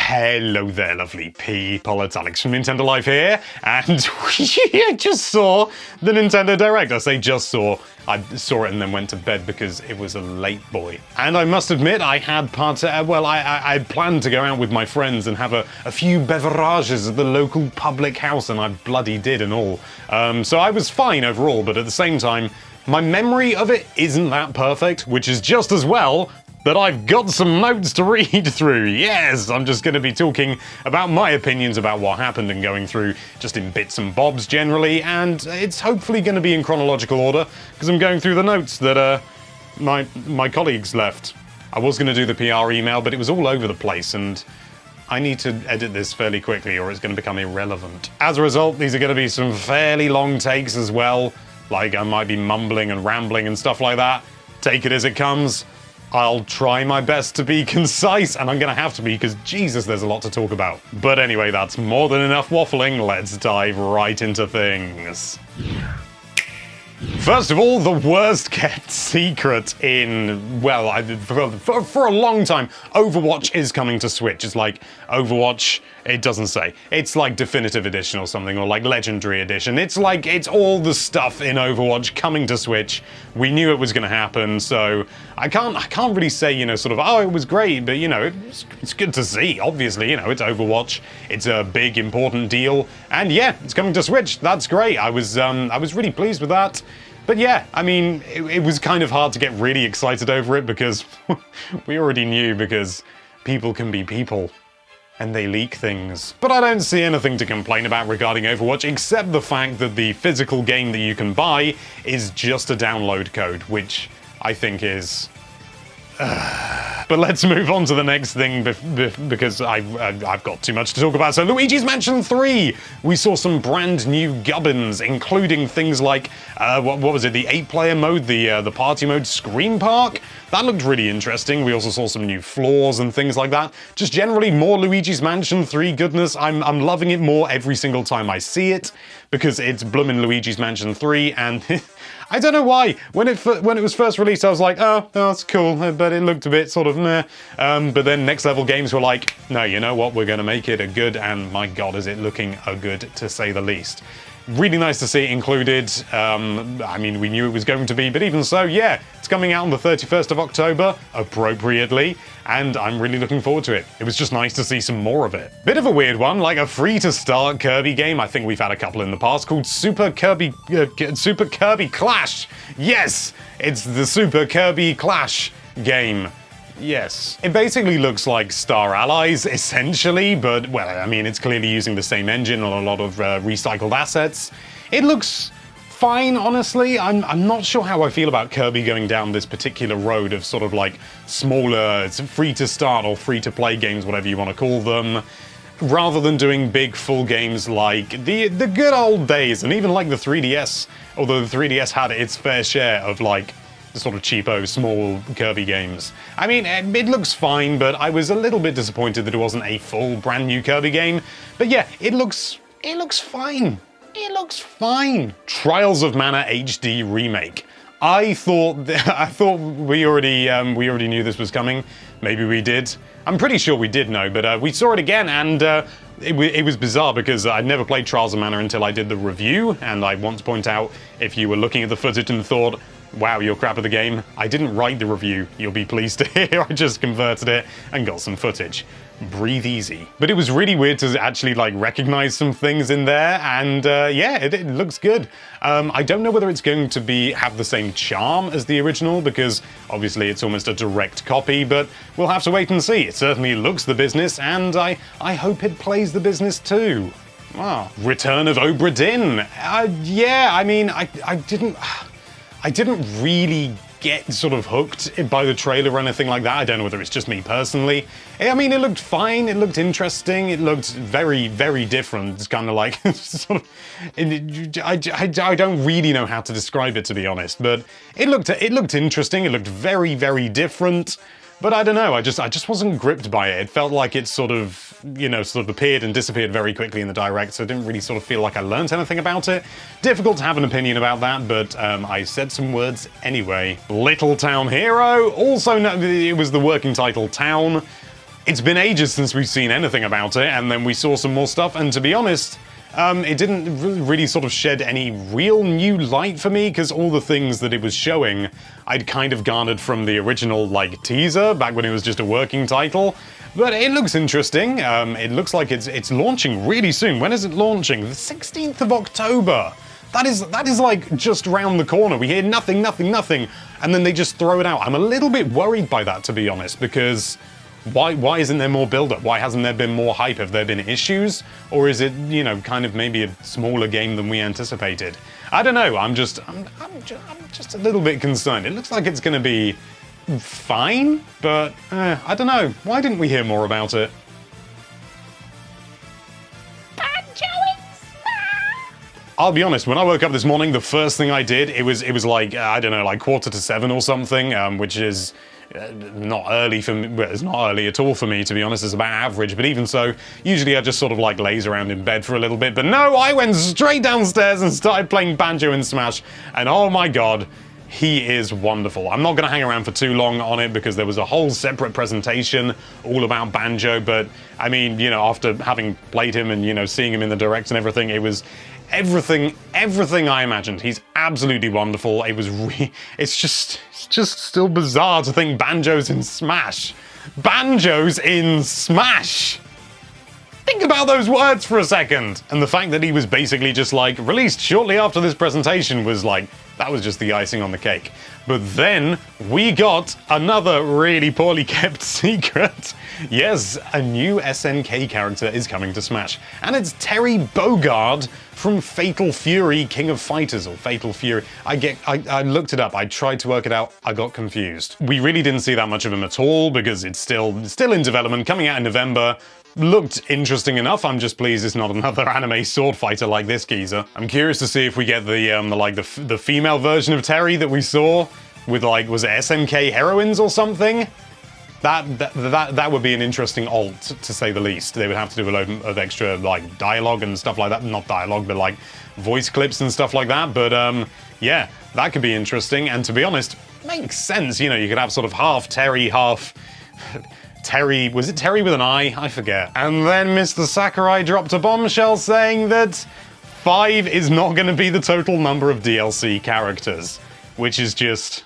Hello there, lovely people. It's Alex from Nintendo Live here, and I just saw the Nintendo Direct. I say just saw. I saw it and then went to bed because it was a late boy. And I must admit, I had I planned to go out with my friends and have a few beverages at the local public house, and I bloody did and all. So I was fine overall, but at the same time, my memory of it isn't that perfect, which is just as well that I've got some notes to read through. Yes, I'm just going to be talking about my opinions about what happened and going through just in bits and bobs generally, and it's hopefully going to be in chronological order because I'm going through the notes that my colleagues left. I was going to do the PR email, but it was all over the place, and I need to edit this fairly quickly or it's going to become irrelevant. As a result, these are going to be some fairly long takes as well, like I might be mumbling and rambling and stuff like that. Take it as it comes. I'll try my best to be concise, and I'm going to have to be because, Jesus, there's a lot to talk about. But anyway, that's more than enough waffling. Let's dive right into things. First of all, the worst kept secret in, well, for a long time, Overwatch is coming to Switch. It's like Overwatch, it doesn't say. It's like Definitive Edition or something, or like Legendary Edition. It's like, it's all the stuff in Overwatch coming to Switch. We knew it was going to happen, so I can't really say, you know, sort of, oh, it was great, but, you know, it's good to see. Obviously, you know, it's Overwatch. It's a big, important deal. And yeah, it's coming to Switch. That's great. I was really pleased with that. But yeah, I mean, it was kind of hard to get really excited over it because we already knew, because people can be people and they leak things. But I don't see anything to complain about regarding Overwatch except the fact that the physical game that you can buy is just a download code, which I think is... But let's move on to the next thing because I've got too much to talk about. So Luigi's Mansion 3! We saw some brand new gubbins, including things like, what was it, the 8-player mode, the party mode, Scream Park? That looked really interesting. We also saw some new floors and things like that. Just generally more Luigi's Mansion 3 goodness. I'm loving it more every single time I see it, because it's bloomin' Luigi's Mansion 3, and I don't know why. When it was first released, I was like, oh, that's cool, but it looked a bit sort of meh. But then Next Level Games were like, no, you know what, we're going to make it a good, and my god, is it looking a good, to say the least. Really nice to see it included. I mean, we knew it was going to be, but even so, yeah, it's coming out on the 31st of October, appropriately, and I'm really looking forward to it. It was just nice to see some more of it. Bit of a weird one, like a free-to-start Kirby game. I think we've had a couple in the past called Super Kirby Clash. Yes, it's the Super Kirby Clash game. Yes. It basically looks like Star Allies, essentially, but, well, I mean, it's clearly using the same engine on a lot of recycled assets. It looks fine, honestly. I'm not sure how I feel about Kirby going down this particular road of sort of like smaller, free-to-start or free-to-play games, whatever you want to call them, rather than doing big, full games like the good old days, and even like the 3DS, although the 3DS had its fair share of, like, sort of cheapo, small Kirby games. I mean, it looks fine, but I was a little bit disappointed that it wasn't a full brand new Kirby game. But yeah, it looks fine. It looks fine. Trials of Mana HD remake. I thought we already knew this was coming. Maybe we did. I'm pretty sure we did know, but we saw it again, and it was bizarre because I'd never played Trials of Mana until I did the review, and I want to point out, if you were looking at the footage and thought, wow, you're crap at the game, I didn't write the review, you'll be pleased to hear. I just converted it and got some footage. Breathe easy. But it was really weird to actually, like, recognize some things in there, and yeah, it looks good. I don't know whether it's going to have the same charm as the original, because obviously it's almost a direct copy, but we'll have to wait and see. It certainly looks the business, and I hope it plays the business too. Ah, Return of Obra Dinn. Yeah, I mean, I didn't really get sort of hooked by the trailer or anything like that. I don't know whether it's just me personally. I mean, it looked fine, it looked interesting, it looked very, very different. It's kind of like, sort of, I don't really know how to describe it, to be honest, but it looked interesting, it looked very, very different. But I don't know, I just wasn't gripped by it. It felt like it sort of, you know, sort of appeared and disappeared very quickly in the Direct, so I didn't really sort of feel like I learned anything about it. Difficult to have an opinion about that, but I said some words anyway. Little Town Hero, also it was the working title Town. it's been ages since we've seen anything about it, and then we saw some more stuff, and to be honest, it didn't really sort of shed any real new light for me, because all the things that it was showing, I'd kind of garnered from the original, like, teaser, back when it was just a working title. But it looks interesting. It looks like it's launching really soon. When is it launching? The 16th of October. That is like just round the corner. We hear nothing, and then they just throw it out. I'm a little bit worried by that, to be honest, because why isn't there more build-up? Why hasn't there been more hype? Have there been issues? Or is it, you know, kind of maybe a smaller game than we anticipated? I don't know, I'm just a little bit concerned. It looks like it's gonna be fine, but I don't know. Why didn't we hear more about it? I'll be honest, when I woke up this morning, the first thing I did, it was like, I don't know, like 6:45 or something, which is not early for me. Well, it's not early at all for me, to be honest. It's about average, but even so, usually I just sort of like laze around in bed for a little bit. But no, I went straight downstairs and started playing Banjo and Smash, and oh my god, he is wonderful. I'm not going to hang around for too long on it because there was a whole separate presentation all about Banjo, but I mean, you know, after having played him and, you know, seeing him in the direct and everything, it was everything I imagined. He's absolutely wonderful. It's just still bizarre to think Banjo's in Smash. Banjo's in Smash! Think about those words for a second! And the fact that he was basically just like released shortly after this presentation was like, that was just the icing on the cake. But then we got another really poorly kept secret. Yes, a new SNK character is coming to Smash. And it's Terry Bogard from Fatal Fury King of Fighters, or Fatal Fury. I looked it up, I tried to work it out, I got confused. We really didn't see that much of him at all because it's still in development, coming out in November. Looked interesting enough. I'm just pleased it's not another anime sword fighter like this geezer. I'm curious to see if we get the female version of Terry that we saw with, like, was it SNK heroines or something? That would be an interesting alt, to say the least. They would have to do a load of extra, like, dialogue and stuff like that. Not dialogue, but like voice clips and stuff like that. But yeah, that could be interesting. And to be honest, makes sense. You know, you could have sort of half Terry, half Terry, was it Terry with an I? I forget. And then Mr. Sakurai dropped a bombshell saying that 5 is not going to be the total number of DLC characters, which is just...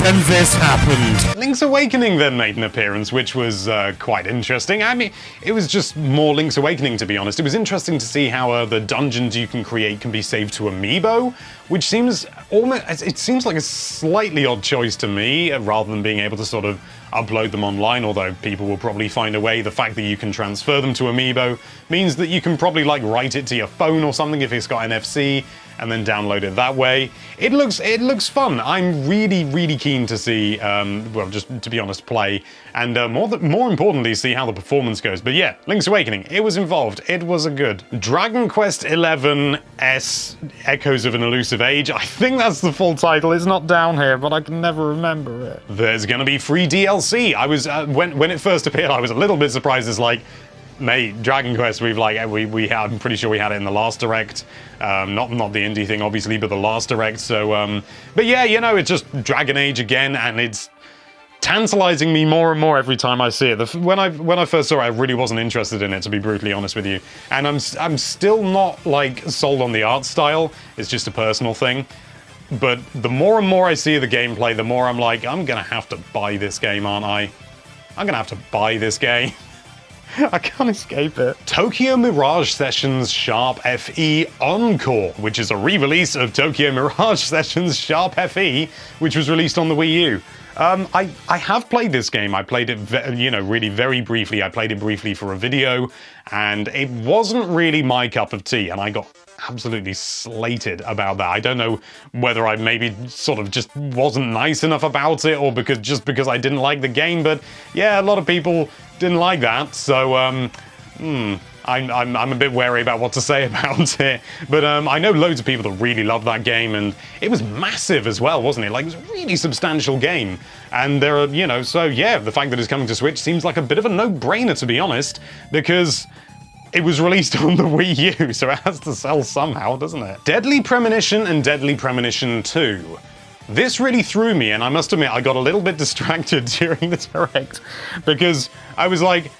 And this happened. Link's Awakening then made an appearance, which was quite interesting. I mean, it was just more Link's Awakening, to be honest. It was interesting to see how the dungeons you can create can be saved to Amiibo, which seems almost, it seems like a slightly odd choice to me, rather than being able to sort of upload them online, although people will probably find a way. The fact that you can transfer them to Amiibo means that you can probably, like, write it to your phone or something if it's got NFC, and then download it that way. It looks fun. I'm really keen to see, well, just to be honest, play, and more importantly, see how the performance goes. But yeah, Link's Awakening, it was involved. It was a good. Dragon Quest XI S Echoes of an Elusive Age. I think that's the full title. It's not down here, but I can never remember it. There's gonna be free DLC. I was, when it first appeared, I was a little bit surprised. It's like, mate, Dragon Quest, we had, I'm pretty sure we had it in the last Direct. Not the indie thing, obviously, but the last Direct. So, but yeah, you know, it's just Dragon Age again, and it's tantalizing me more and more every time I see it. When I first saw it, I really wasn't interested in it, to be brutally honest with you. And I'm still not, like, sold on the art style. It's just a personal thing. But the more and more I see the gameplay, the more I'm like, I'm gonna have to buy this game, aren't I? I'm gonna have to buy this game. I can't escape it. Tokyo Mirage Sessions Sharp FE Encore, which is a re-release of Tokyo Mirage Sessions Sharp FE, which was released on the Wii U. I have played this game. I played it, you know, really very briefly. I played it briefly for a video, and it wasn't really my cup of tea, and I got absolutely slated about that. I don't know whether I maybe sort of just wasn't nice enough about it, or because I didn't like the game, but yeah, a lot of people didn't like that, so I'm a bit wary about what to say about it. But I know loads of people that really love that game, and it was massive as well, wasn't it? Like, it was a really substantial game. And there are, you know, so yeah, the fact that it's coming to Switch seems like a bit of a no-brainer, to be honest, because it was released on the Wii U, so it has to sell somehow, doesn't it? Deadly Premonition and Deadly Premonition 2. This really threw me, and I must admit, I got a little bit distracted during the Direct, because I was like,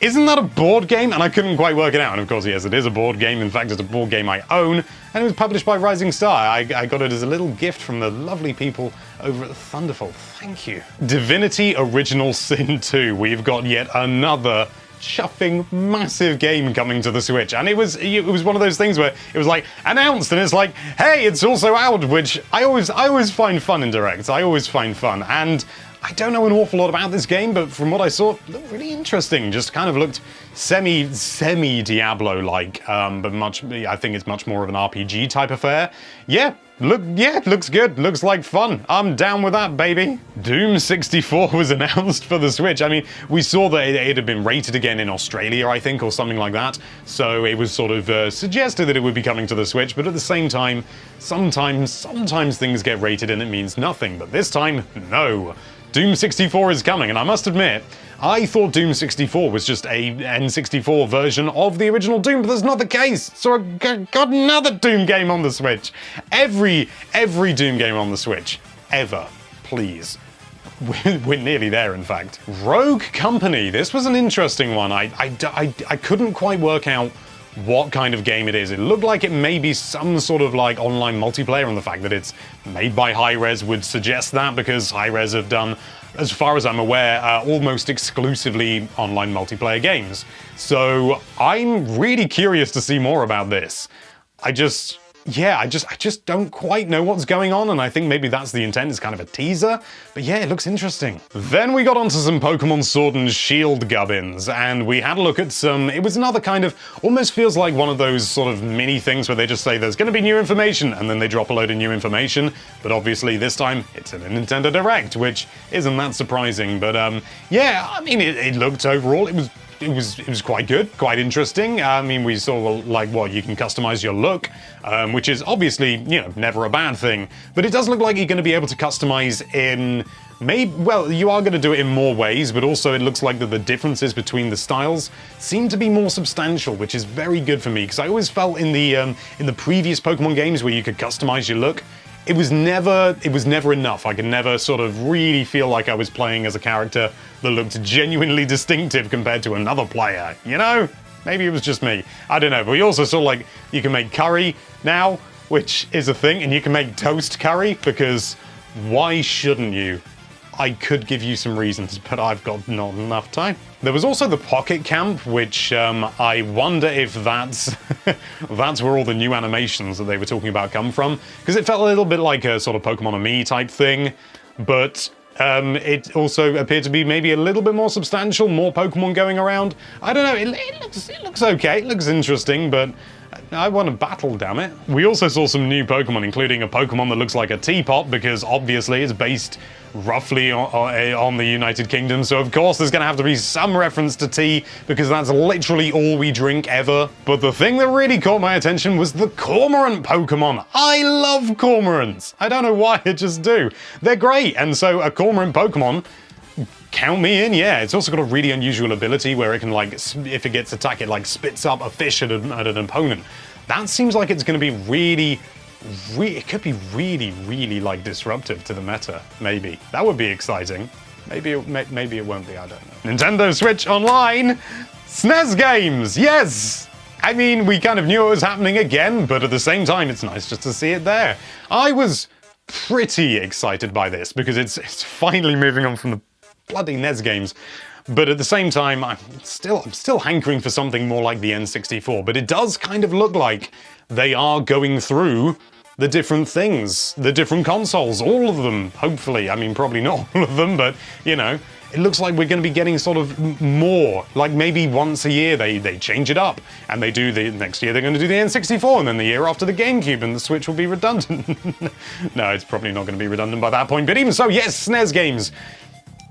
isn't that a board game? And I couldn't quite work it out. And of course, yes, it is a board game. In fact, it's a board game I own, and it was published by Rising Star. I got it as a little gift from the lovely people over at Thunderful. Thank you. Divinity Original Sin 2. We've got yet another chuffing massive game coming to the Switch, and it was one of those things where it was like announced and it's like, hey, it's also out, which I always find fun in Directs. I always find fun, and I don't know an awful lot about this game, but from what I saw, it looked really interesting. Just kind of looked semi Diablo-like, but I think it's much more of an RPG type affair. Yeah, it looks good. Looks like fun. I'm down with that, baby. Doom 64 was announced for the Switch. I mean, we saw that it had been rated again in Australia, I think, or something like that. So it was sort of suggested that it would be coming to the Switch, but at the same time, sometimes things get rated and it means nothing. But this time, no. Doom 64 is coming, and I must admit, I thought Doom 64 was just a N64 version of the original Doom, but that's not the case. So I got another Doom game on the Switch. Every Doom game on the Switch, ever, please. We're nearly there, in fact. Rogue Company. This was an interesting one. I couldn't quite work out what kind of game it is. It looked like it may be some sort of like online multiplayer, and the fact that it's made by Hi-Rez would suggest that, because Hi-Rez have done, as far as I'm aware, almost exclusively online multiplayer games. So I'm really curious to see more about this. I just don't quite know what's going on, and I think maybe that's the intent. It's kind of a teaser, but yeah, it looks interesting. Then we got onto some Pokemon Sword and Shield gubbins, and we had a look at some, it was another kind of, almost feels like one of those sort of mini things where they just say there's gonna be new information, and then they drop a load of new information, but obviously this time it's in a Nintendo Direct, which isn't that surprising, but yeah, I mean, it looked overall, it was quite good, quite interesting. I mean, we saw, like, what, you can customize your look, which is obviously, you know, never a bad thing. But it does look like you're going to be able to customize in, well, you are going to do it in more ways, but also it looks like that the differences between the styles seem to be more substantial, which is very good for me, because I always felt in the previous Pokemon games where you could customize your look, it was never enough. I could never sort of really feel like I was playing as a character that looked genuinely distinctive compared to another player, you know? Maybe it was just me. I don't know, but we also saw, like, you can make curry now, which is a thing, and you can make toast curry, because why shouldn't you? I could give you some reasons, but I've got not enough time. There was also the Pocket Camp, which I wonder if that's that's where all the new animations that they were talking about come from, because it felt a little bit like a sort of Pokemon and Me type thing, but it also appeared to be maybe a little bit more substantial, more Pokemon going around. I don't know, it looks okay, it looks interesting, but I want to battle, damn it. We also saw some new Pokemon, including a Pokemon that looks like a teapot, because obviously it's based roughly on the United Kingdom, so of course there's going to have to be some reference to tea, because that's literally all we drink ever. But the thing that really caught my attention was the Cormorant Pokemon. I love Cormorants. I don't know why, I just do. They're great, and so a Cormorant Pokemon, count me in, yeah. It's also got a really unusual ability where it can, like, if it gets attacked, it, like, spits up a fish at an opponent. That seems like it's going to be really, it could be really, like, disruptive to the meta, maybe. That would be exciting. Maybe it won't be, I don't know. Nintendo Switch Online! SNES games! Yes! I mean, we kind of knew it was happening again, but at the same time, it's nice just to see it there. I was pretty excited by this, because it's finally moving on from the bloody NES games. But at the same time, I'm still hankering for something more like the N64, but it does kind of look like they are going through the different things, the different consoles, all of them, hopefully. I mean, probably not all of them, but, you know, it looks like we're going to be getting sort of more, like maybe once a year they change it up, and they do next year they're going to do the N64, and then the year after the GameCube, and the Switch will be redundant. No, it's probably not going to be redundant by that point, but even so, yes, SNES games.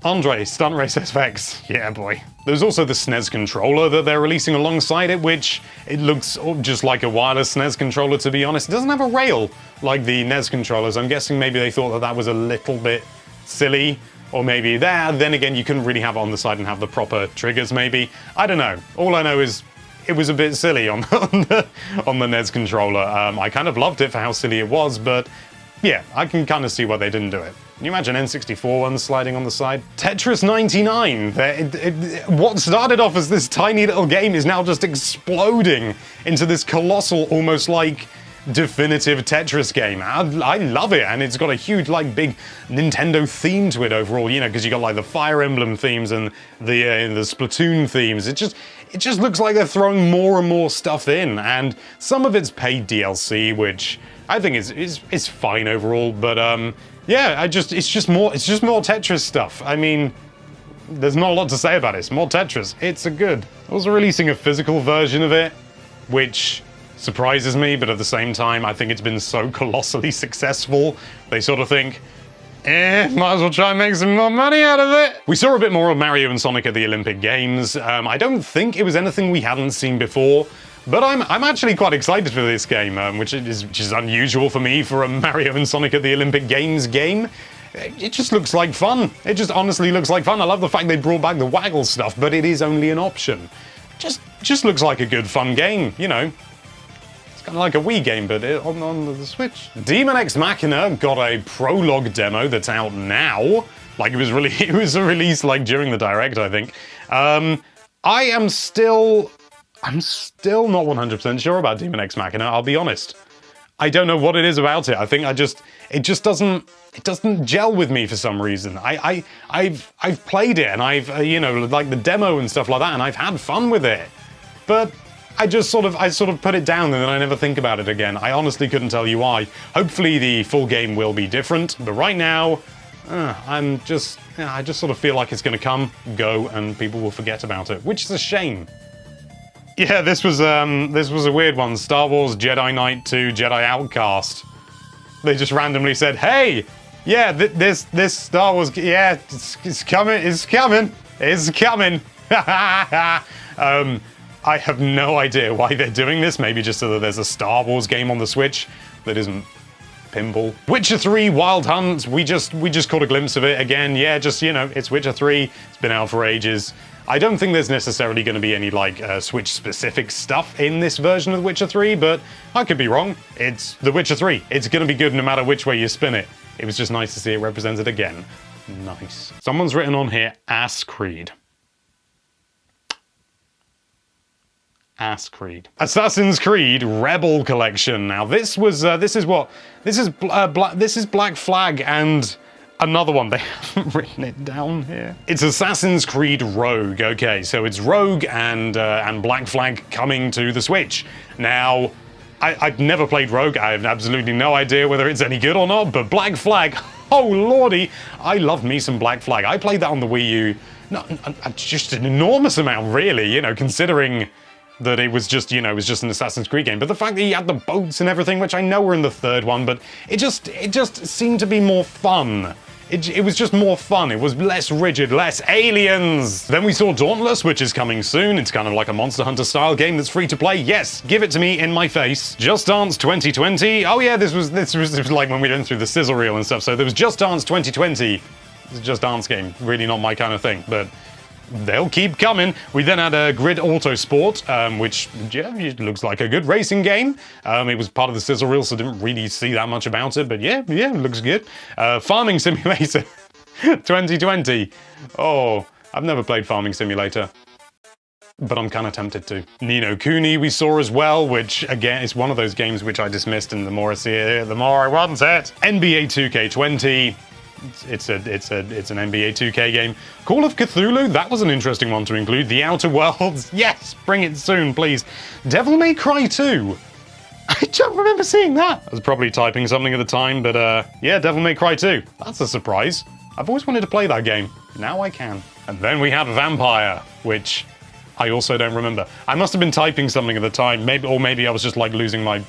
Andre, Stunt Race SFX. Yeah, boy. There's also the SNES controller that they're releasing alongside it, which it looks just like a wireless SNES controller, to be honest. It doesn't have a rail like the NES controllers. I'm guessing maybe they thought that was a little bit silly, or maybe then again, you couldn't really have it on the side and have the proper triggers, maybe. I don't know. All I know is it was a bit silly on the NES controller. I kind of loved it for how silly it was, but yeah, I can kind of see why they didn't do it. Can you imagine N64 ones sliding on the side? Tetris 99. What started off as this tiny little game is now just exploding into this colossal, almost like definitive Tetris game. I love it, and it's got a huge, like, big Nintendo theme to it overall, you know, because you got like the Fire Emblem themes and the Splatoon themes. It just looks like they're throwing more and more stuff in, and some of it's paid DLC, which I think is fine overall, but yeah, it's just more Tetris stuff. I mean, there's not a lot to say about it. It's more Tetris. It's a good. Also releasing a physical version of it, which surprises me, but at the same time, I think it's been so colossally successful, they sort of think, might as well try and make some more money out of it. We saw a bit more of Mario and Sonic at the Olympic Games. I don't think it was anything we hadn't seen before, but I'm actually quite excited for this game, which is unusual for me for a Mario and Sonic at the Olympic Games game. It just looks like fun. It just honestly looks like fun. I love the fact they brought back the waggle stuff, but it is only an option. Just looks like a good fun game, you know. It's kind of like a Wii game, but on the Switch. Demon X Machina got a prologue demo that's out now. Like, it was released like during the Direct, I think. I'm still not 100% sure about Demon X Machina, I'll be honest. I don't know what it is about it. I think it just doesn't gel with me for some reason. I've played it, and I've you know, like the demo and stuff like that, and I've had fun with it. But I sort of put it down, and then I never think about it again. I honestly couldn't tell you why. Hopefully the full game will be different, but right now, I just sort of feel like it's gonna come, go, and people will forget about it, which is a shame. Yeah, this was a weird one. Star Wars Jedi Knight 2 Jedi Outcast. They just randomly said, "Hey, yeah, this Star Wars, yeah, it's coming. I have no idea why they're doing this. Maybe just so that there's a Star Wars game on the Switch that isn't pinball. Witcher 3 Wild Hunt. We just caught a glimpse of it again. Yeah, just, you know, it's Witcher 3. It's been out for ages. I don't think there's necessarily going to be any, like, Switch-specific stuff in this version of The Witcher 3, but I could be wrong. It's The Witcher 3. It's going to be good no matter which way you spin it. It was just nice to see it represented again. Nice. Someone's written on here, Ass Creed. Ass Creed. Assassin's Creed Rebel Collection. Now this is Black Flag and another one. They haven't written it down here. It's Assassin's Creed Rogue. Okay, so it's Rogue and Black Flag coming to the Switch. Now, I've never played Rogue. I have absolutely no idea whether it's any good or not, but Black Flag, oh lordy, I love me some Black Flag. I played that on the Wii U. No, just an enormous amount, really, you know, considering that it was just, you know, it was just an Assassin's Creed game. But the fact that you had the boats and everything, which I know were in the third one, but it just seemed to be more fun. It was just more fun. It was less rigid, less aliens. Then we saw Dauntless, which is coming soon. It's kind of like a Monster Hunter style game that's free to play. Yes, give it to me in my face. Just Dance 2020. Oh yeah, this was like when we went through the sizzle reel and stuff. So there was Just Dance 2020. It's a Just Dance game. Really not my kind of thing, but they'll keep coming. We then had a Grid Autosport, which, yeah, it looks like a good racing game. It was part of the sizzle reel, so didn't really see that much about it, but yeah, it looks good. Farming Simulator 2020. Oh, I've never played Farming Simulator, but I'm kind of tempted to. Ni no Kuni we saw as well, which, again, is one of those games which I dismissed, and the more I see it, the more I want it. NBA 2K20. It's an NBA 2K game. Call of Cthulhu, that was an interesting one to include. The Outer Worlds, yes, bring it soon, please. Devil May Cry 2. I don't remember seeing that. I was probably typing something at the time, but yeah, Devil May Cry 2. That's a surprise. I've always wanted to play that game. Now I can. And then we had Vampire, which I also don't remember. I must have been typing something at the time, maybe I was just like losing my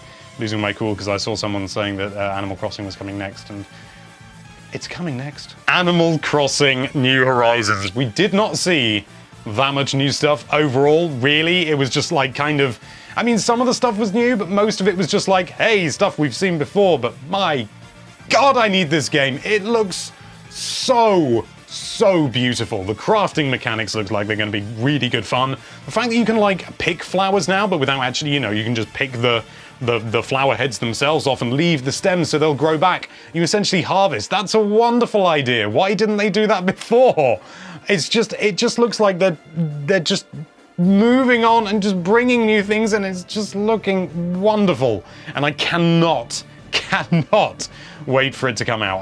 cool because I saw someone saying that Animal Crossing was coming next, and it's coming next. Animal Crossing New Horizons. We did not see that much new stuff overall, really. It was just like kind of, I mean, some of the stuff was new, but most of it was just like, hey, stuff we've seen before, but my God, I need this game. It looks so so beautiful. The crafting mechanics look like they're going to be really good fun. The fact that you can like pick flowers now, but without actually, you know, you can just pick the flower heads themselves off and leave the stems so they'll grow back. You essentially harvest. That's a wonderful idea. Why didn't they do that before? It just looks like they're just moving on and just bringing new things, and it's just looking wonderful. And I cannot wait for it to come out.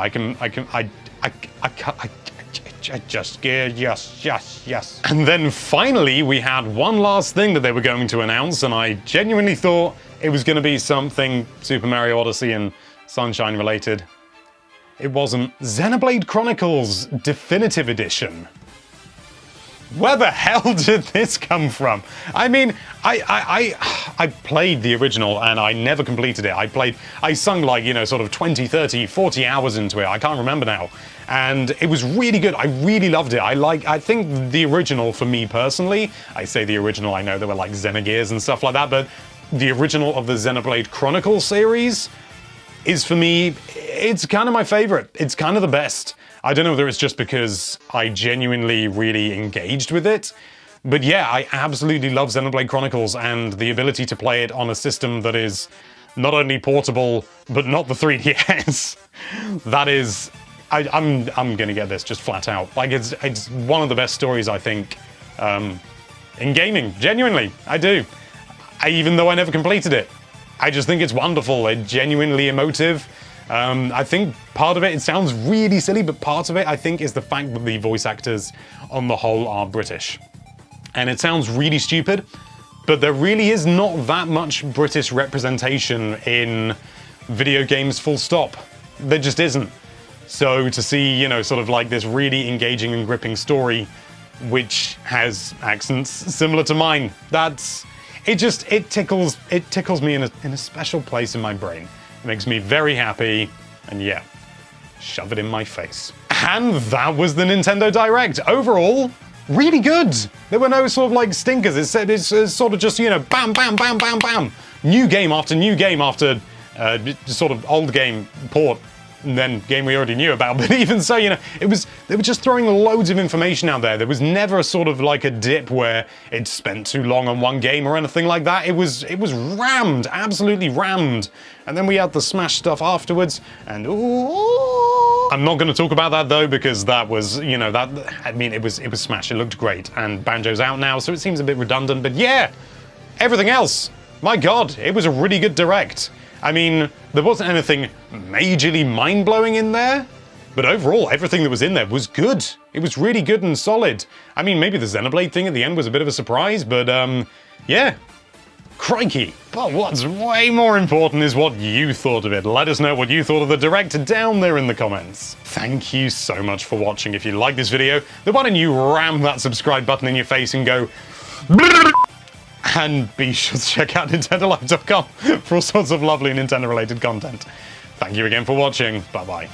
Yes. And then finally, we had one last thing that they were going to announce, and I genuinely thought it was going to be something Super Mario Odyssey and Sunshine related. It wasn't. Xenoblade Chronicles Definitive Edition. Where the hell did this come from? I mean, I played the original and I never completed it. I sung like, you know, sort of 20, 30, 40 hours into it. I can't remember now. And it was really good. I really loved it. I think the original for me personally, I say the original, I know there were like Xenogears and stuff like that, but the original of the Xenoblade Chronicles series is for me, it's kind of my favorite. It's kind of the best. I don't know whether it's just because I genuinely really engaged with it, but yeah, I absolutely love Xenoblade Chronicles and the ability to play it on a system that is not only portable, but not the 3DS. That is, I'm gonna get this just flat out. Like it's one of the best stories I think in gaming. Genuinely, I do. Even though I never completed it, I just think it's wonderful. It's genuinely emotive. I think part of it sounds really silly, but part of it, I think, is the fact that the voice actors on the whole are British. And it sounds really stupid, but there really is not that much British representation in video games full stop. There just isn't. So to see, you know, sort of like this really engaging and gripping story, which has accents similar to mine, it tickles me in a special place in my brain. It makes me very happy, and yeah, shove it in my face. And that was the Nintendo Direct. Overall, really good. There were no sort of like stinkers. It's sort of just, you know, bam, bam, bam, bam, bam. New game after sort of old game port, and then game we already knew about. But even so, you know, they were just throwing loads of information out there. There was never a sort of like a dip where it spent too long on one game or anything like that. It was rammed, absolutely rammed. And then we had the Smash stuff afterwards, and ooh. I'm not going to talk about that though, because that was, you know, it was Smash. It looked great, and Banjo's out now, so it seems a bit redundant. But yeah, everything else, my God, it was a really good Direct. I mean, there wasn't anything majorly mind-blowing in there, but overall, everything that was in there was good. It was really good and solid. I mean, maybe the Xenoblade thing at the end was a bit of a surprise, but yeah. Crikey. But what's way more important is what you thought of it. Let us know what you thought of the Direct down there in the comments. Thank you so much for watching. If you like this video, then why don't you ram that subscribe button in your face and go... And be sure to check out NintendoLive.com for all sorts of lovely Nintendo-related content. Thank you again for watching. Bye-bye.